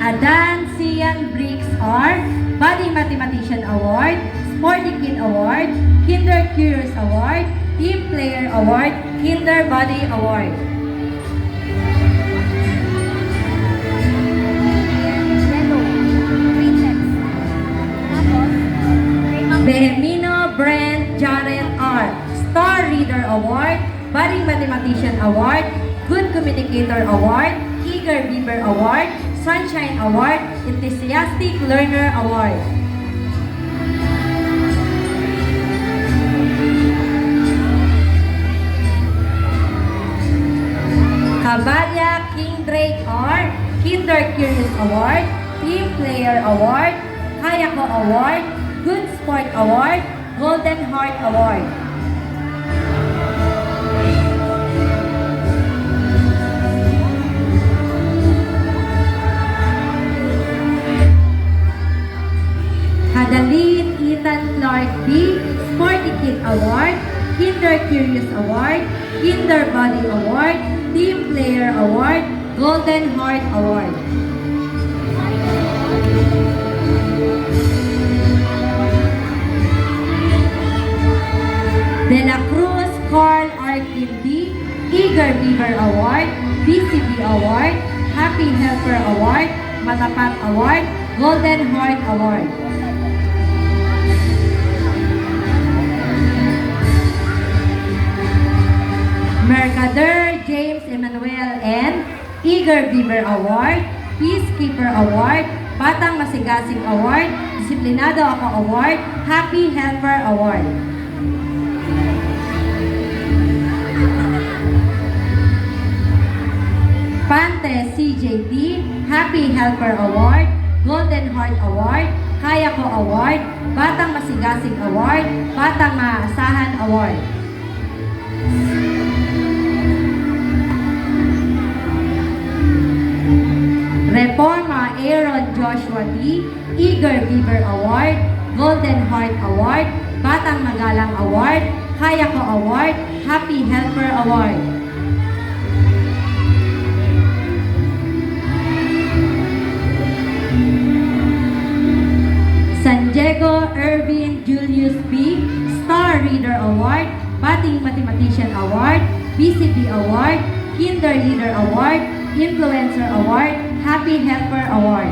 Adan Sian Briggs R. Body Mathematician Award, Sporty Kid Award, Kinder Curious Award, Team Player Award, Kinder Body Award. Behemino Brent Jared R. Star Reader Award, Budding Mathematician Award, Good Communicator Award, Eager Beaver Award, Sunshine Award, Enthusiastic Learner Award. Cabalya King Drake R. Kinder Curious Award, Team Player Award, Kayako Award, Good Sport Award, Golden Heart Award. Kadalin Ethan Clark B. Sporty Kid Award, Kinder Curious Award, Kinder Body Award, Team Player Award, Golden Heart Award. De la Cruz Carl R. Kindi, Eager Beaver Award, BCB Award, Happy Helper Award, Matapat Award, Golden Heart Award. Mercader James Emmanuel N. Eager Beaver Award, Peacekeeper Award, Batang Masigasig Award, Disiplinado Ako Award, Happy Helper Award. Pante CJD, Happy Helper Award, Golden Heart Award, Kaya Ko Award, Batang Masigasig Award, Batang Maasahan Award. Reforma Aaron Joshua D. Eager Beaver Award, Golden Heart Award, Batang Magalang Award, Kaya Ko Award, Happy Helper Award. San Diego Irvin Julius B. Star Reader Award, Batting Mathematician Award, BCB Award, Kinder Leader Award, Influencer Award, Happy Helper Award.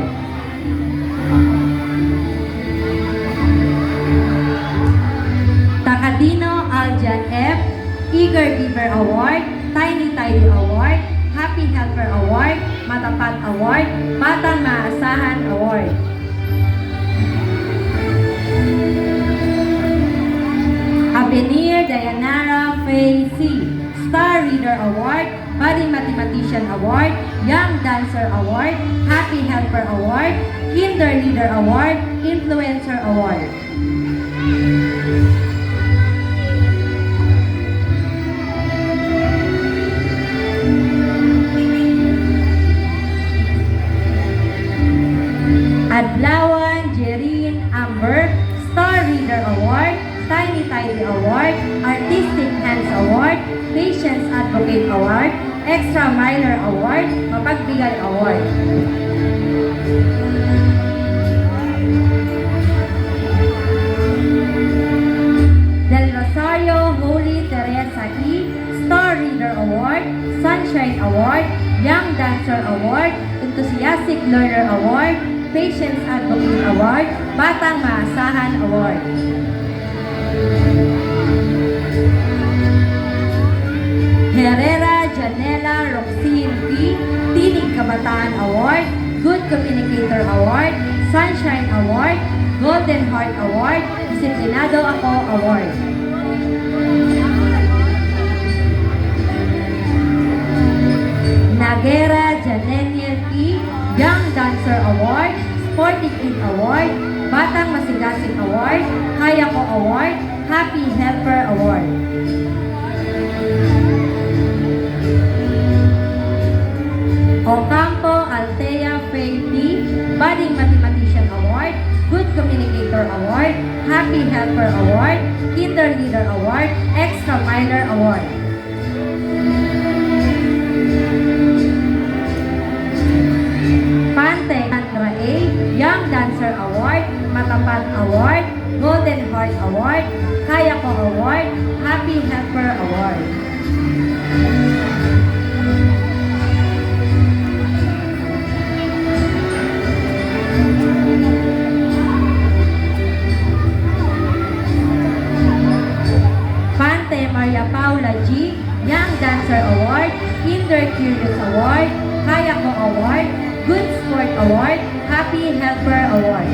Takadino Aljan F. Eager Beaver Award, Tiny Award, Happy Helper Award, Matapat Award, Batang Maasahan Award. Avenir Dayanara Faye C. Star Reader Award, Budding Mathematician Award, Young Dancer Award, Happy Helper Award, Kinder Leader Award, Influencer Award. Adlawan Jerine Amber, Star Reader Award, Tiny Award, Artistic Hands Award, Patience Advocate Award, Extra Miler Award, Mapagbigay Award. Del Rosario Holy Teresa E. Star Reader Award, Sunshine Award, Young Dancer Award, Enthusiastic Learner Award, Patience Advocate Award, Batang Maasahan Award. Herrera Janela Roxine P. Tinig Kabataan Award, Good Communicator Award, Sunshine Award, Golden Heart Award, Disiplinado Ako Award. Nagera Janeliel E. Young Dancer Award, Sporty Kid Award, Batang Masigasig Award, Kaya Ko Award, Happy Helper Award. Ocampo Altea Faye D. Budding Mathematician Award, Good Communicator Award, Happy Helper Award, Kinder Leader Award, Extra Miler Award. Pante Service Award, Kaya Ko Award, Good Sport Award, Happy Helper Award.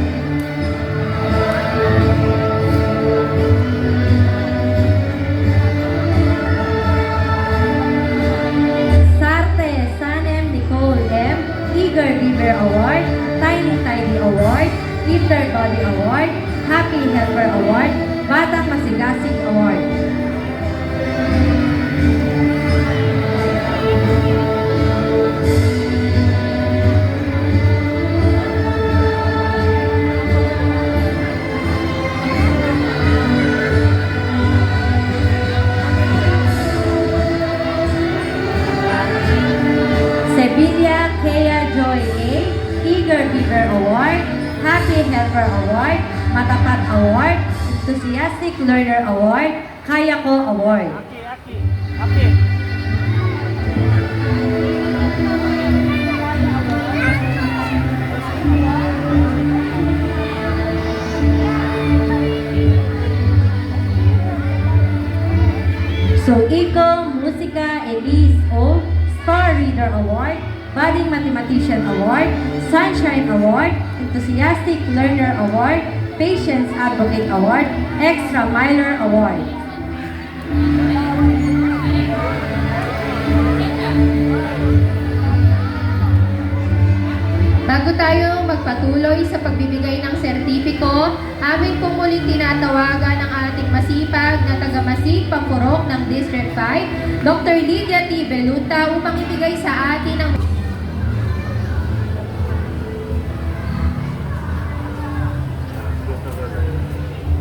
Sarte Sanem Nicole M. Eager Beaver Award, Tiny Tidy Award, Peter Body Award, Happy Helper Award, Batang Masigasig Award. Sevilla Kea Joy A, Eager Beaver Award, Happy Helper Award, Matapat Award, Enthusiastic Learner Award, Kaya Ko Award. Aki. So, Iko Musika Elise O, Star Reader Award, Budding Mathematician Award, Sunshine Award, Enthusiastic Learner Award, Patience Advocate Award, Extra Miler Award. Bago tayo magpatuloy sa pagbibigay ng sertipiko, amin pong muling tinatawagan ang ating masipag na taga-Masig Pampurok ng District 5, Dr. Lydia T. Beluta upang ibigay sa atin ang